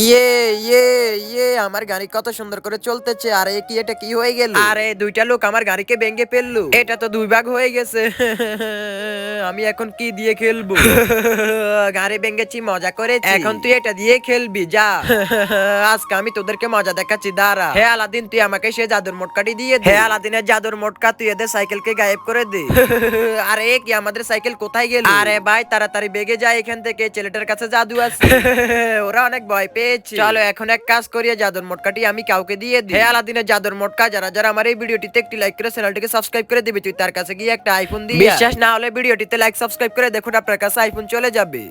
ইয়ে ইয়ে ইয়ে আমার গাড়ি কত সুন্দর করে চলতেছে। আরে কি এটা কি হয়ে গেল? আরে দুইটা লোক আমার গাড়িকে ভেঙে ফেললো। এটা তো দুই ভাগ হয়ে গেছে। আমি এখন কি দিয়ে খেলবো? গাড়ি ভেঙেছি, মজা করেছি, এখন তুই এটা দিয়ে খেলবি যা। আজকে আমি তোদেরকে মজা দেখাচ্ছি, দাঁড়া। হে আলাদিন, তুই আমাকে সে জাদুর মোটকাটি দিয়ে দে। হে আলাদিনের জাদুর মোটকা, তুই এদের সাইকেলকে গায়েব করে দে। আরে কি আমাদের সাইকেল কোথায় গেল? আরে ভাই তাড়াতাড়ি বেগে যায় এখান থেকে, ছেলেটার কাছে জাদু আছে। ওরা অনেক ভয় পেয়েছে। চলো এখন এক কাজ করিয়ে জাদুর মোটকাটি আমি কাউকে দিয়ে দিই। হে আলাদিনের জাদুর মোটকা, যারা যারা আমার এই ভিডিওটিতে একটি লাইক করে চ্যানেলটিকে সাবস্ক্রাইব করে দিবি, তুই তার কাছে গিয়ে একটা আইফোন দিয়ে। বিশ্বাস না হলে ভিডিওটিতে লাইক সাবস্ক্রাইব করে দেখুন, আপনার কাছে আইফোন চলে যাবে।